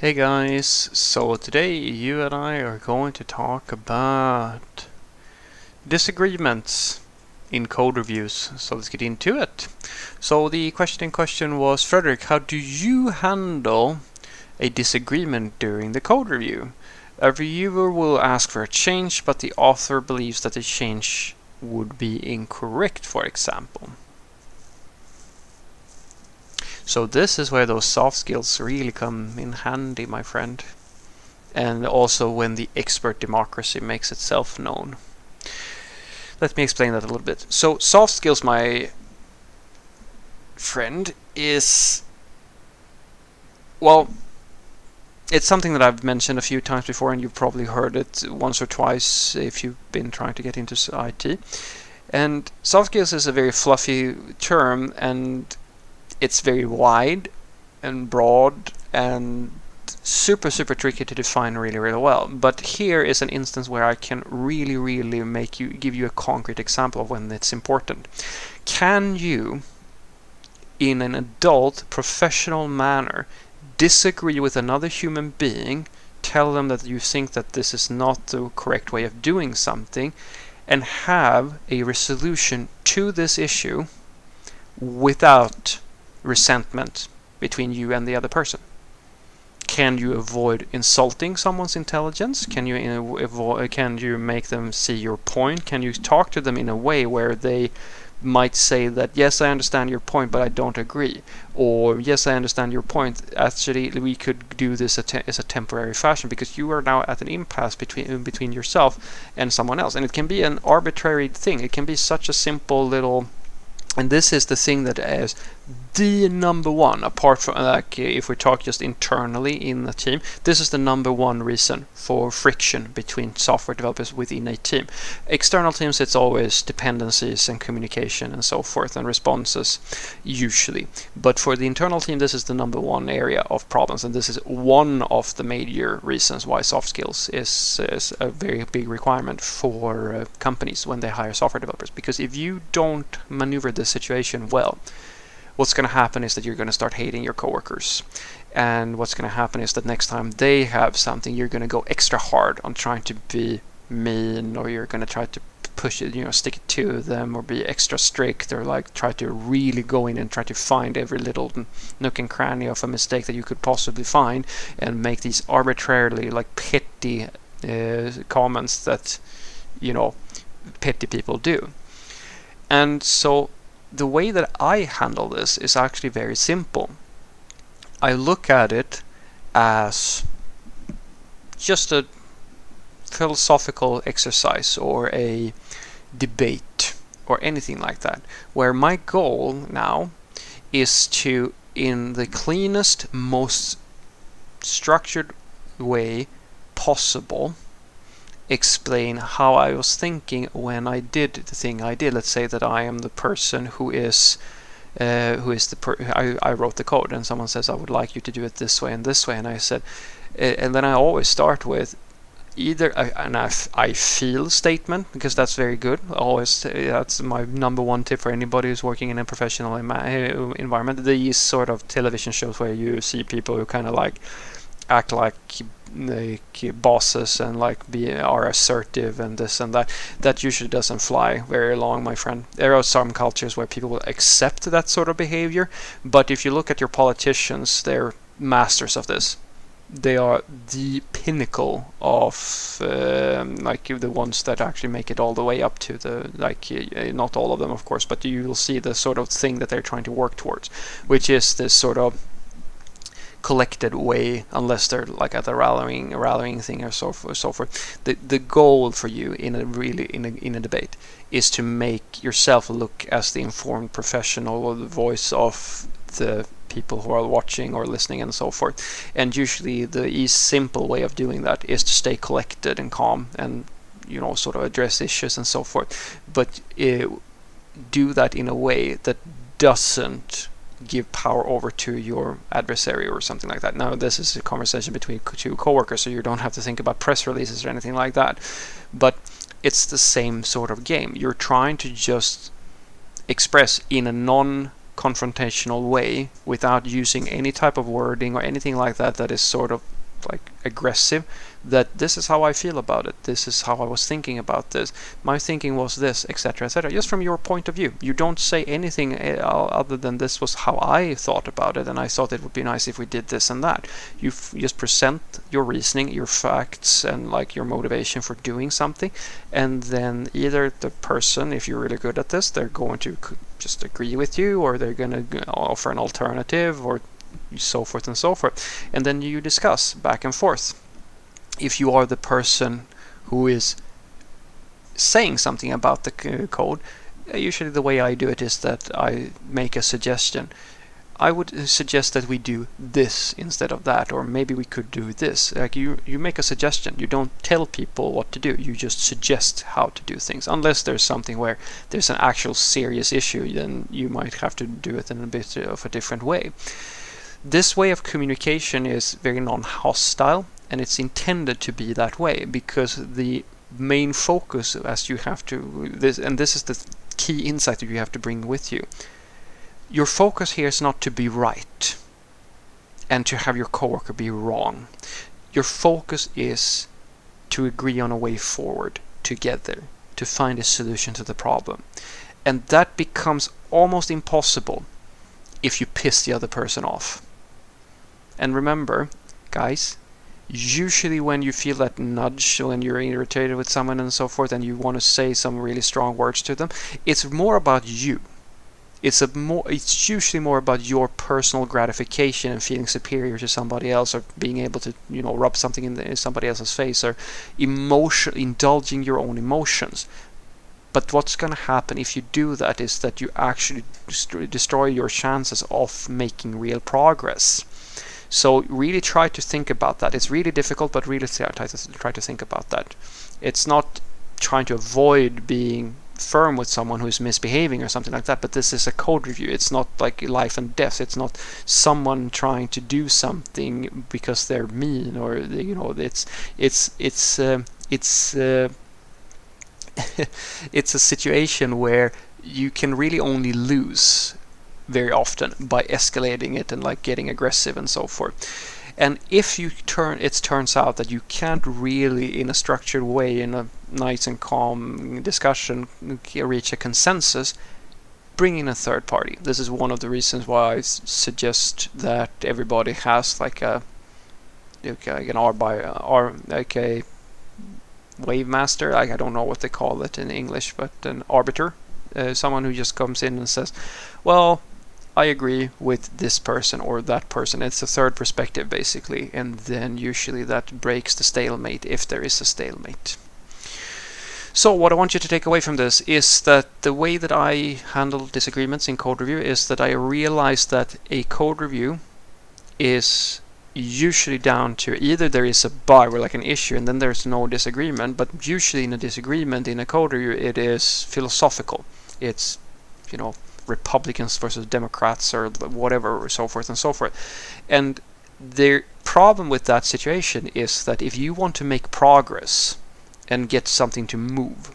Hey guys, so today you and I are going to talk about disagreements in code reviews. So let's get into it. So the question in question was, Frederick, how do you handle a disagreement during the code review? A reviewer will ask for a change, but the author believes that the change would be incorrect, for example. So this is where those soft skills really come in handy, my friend. And also when the expert democracy makes itself known. Let me explain that a little bit. So soft skills, my friend, is, well, it's something that I've mentioned a few times before, and you've probably heard it once or twice if you've been trying to get into IT. And soft skills is a very fluffy term, and it's very wide and broad and super tricky to define really well. But here is an instance where I can really give you a concrete example of when it's important. Can you, in an adult professional manner, disagree with another human being, tell them that you think that this is not the correct way of doing something, and have a resolution to this issue without resentment between you and the other person? Can you avoid insulting someone's intelligence? Can you make them see your point? Can you talk to them in a way where they might say that, yes, I understand your point, but I don't agree, or yes, I understand your point, actually we could do this as a temporary fashion because you are now at an impasse between yourself and someone else. And it can be an arbitrary thing. It can be such a simple little. And this is the thing that is the number one, apart from, like, if we talk just internally in the team, this is the number one reason for friction between software developers within a team. External teams, it's always dependencies and communication and so forth and responses, usually. But for the internal team, this is the number one area of problems, and this is one of the major reasons why soft skills is a very big requirement for companies when they hire software developers. Because if you don't maneuver this situation well, what's going to happen is that you're going to start hating your coworkers. And what's going to happen is that next time they have something, you're going to go extra hard on trying to be mean, or you're going to try to push it, stick it to them, or be extra strict, or like try to really go in and try to find every little nook and cranny of a mistake that you could possibly find, and make these arbitrarily like petty comments that petty people do. And so the way that I handle this is actually very simple. I look at it as just a philosophical exercise or a debate or anything like that, where my goal now is to, in the cleanest, most structured way possible, explain how I was thinking when I did the thing I did. Let's say that I am the person who is I wrote the code, and someone says, I would like you to do it this way and this way, and I said, and then I always start with either I feel statement, because that's very good. Always, that's my number one tip for anybody who's working in a professional environment. These sort of television shows where you see people who kind of like act like bosses and are assertive and this and that usually doesn't fly very long, my friend. There are some cultures where people will accept that sort of behavior, but if you look at your politicians, they're masters of this. They are the pinnacle of the ones that actually make it all the way up to the not all of them, of course, but you will see the sort of thing that they're trying to work towards, which is this sort of collected way, unless they're like at a rallying thing or so forth. The goal for you in a debate is to make yourself look as the informed professional or the voice of the people who are watching or listening and so forth. And usually the simple way of doing that is to stay collected and calm and sort of address issues and so forth, but do that in a way that doesn't give power over to your adversary or something like that. Now, this is a conversation between two coworkers, so you don't have to think about press releases or anything like that, but it's the same sort of game. You're trying to just express in a non-confrontational way without using any type of wording or anything like that that is sort of like aggressive, that this is how I feel about it, this is how I was thinking about this, my thinking was this, etc., etc., just from your point of view. You don't say anything other than this was how I thought about it, and I thought it would be nice if we did this and that. You just present your reasoning, your facts, and like your motivation for doing something, and then either the person, if you're really good at this, they're going to just agree with you, or they're going to offer an alternative, or so forth and so forth, and then you discuss back and forth. If you are the person who is saying something about the code, usually the way I do it is that I make a suggestion. I would suggest that we do this instead of that, or maybe we could do this. Like you make a suggestion. You don't tell people what to do. You just suggest how to do things. Unless there's something where there's an actual serious issue, then you might have to do it in a bit of a different way. This way of communication is very non-hostile, and it's intended to be that way because the main focus, as you have to, this is the key insight that you have to bring with you. Your focus here is not to be right and to have your coworker be wrong. Your focus is to agree on a way forward together, to find a solution to the problem. And that becomes almost impossible if you piss the other person off. And remember, guys, usually when you feel that nudge, when you're irritated with someone and so forth, and you want to say some really strong words to them, it's more about you. It's usually more about your personal gratification and feeling superior to somebody else, or being able to, rub something in somebody else's face, or indulging your own emotions. But what's going to happen if you do that is that you actually destroy your chances of making real progress. So really try to think about that. It's really difficult, but really try to think about that. It's not trying to avoid being firm with someone who is misbehaving or something like that, but this is a code review. It's not like life and death. It's not someone trying to do something because they're mean, or it's it's a situation where you can really only lose very often by escalating it and like getting aggressive and so forth. And if it turns out that you can't really, in a structured way, in a nice and calm discussion, reach a consensus, bring in a third party. This is one of the reasons why I suggest that everybody has like an wave master. I don't know what they call it in English, but an arbiter, someone who just comes in and says, well, I agree with this person or that person. It's a third perspective, basically, and then usually that breaks the stalemate, if there is a stalemate. So what I want you to take away from this is that the way that I handle disagreements in code review is that I realize that a code review is usually down to either there is a bug or like an issue and then there's no disagreement, but usually in a disagreement in a code review it is philosophical. It's, Republicans versus Democrats or whatever, or so forth and so forth. And the problem with that situation is that if you want to make progress and get something to move,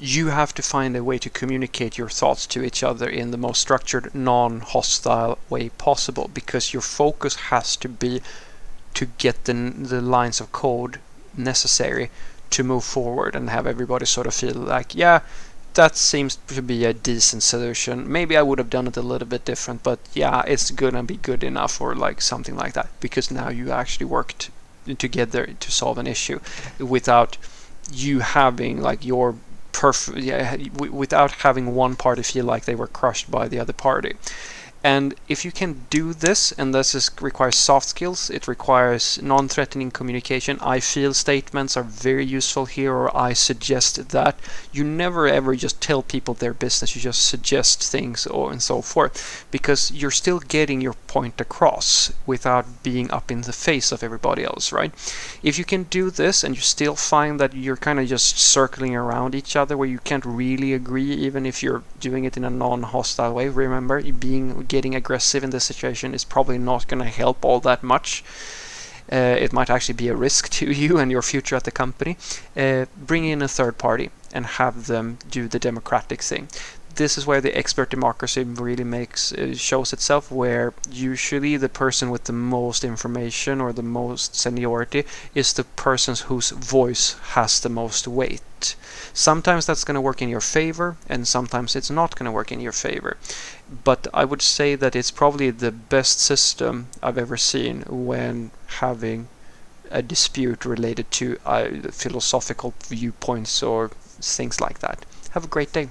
you have to find a way to communicate your thoughts to each other in the most structured, non-hostile way possible, because your focus has to be to get the lines of code necessary to move forward and have everybody sort of feel like, yeah, that seems to be a decent solution. Maybe I would have done it a little bit different, but yeah, it's gonna be good enough, or like something like that, because now you actually worked together to solve an issue without you having like your without having one party feel like they were crushed by the other party. And if you can do this, and this requires soft skills, it requires non-threatening communication. I feel statements are very useful here, or I suggest that. You never ever just tell people their business, you just suggest things and so forth, because you're still getting your point across without being up in the face of everybody else, right? If you can do this and you still find that you're kind of just circling around each other where you can't really agree, even if you're doing it in a non-hostile way, remember, getting aggressive in this situation is probably not going to help all that much. It might actually be a risk to you and your future at the company. Bring in a third party and have them do the democratic thing. this is where the expert democracy really shows itself, where usually the person with the most information or the most seniority is the person whose voice has the most weight. Sometimes that's going to work in your favor, and sometimes it's not going to work in your favor. But I would say that it's probably the best system I've ever seen when having a dispute related to philosophical viewpoints or things like that. Have a great day.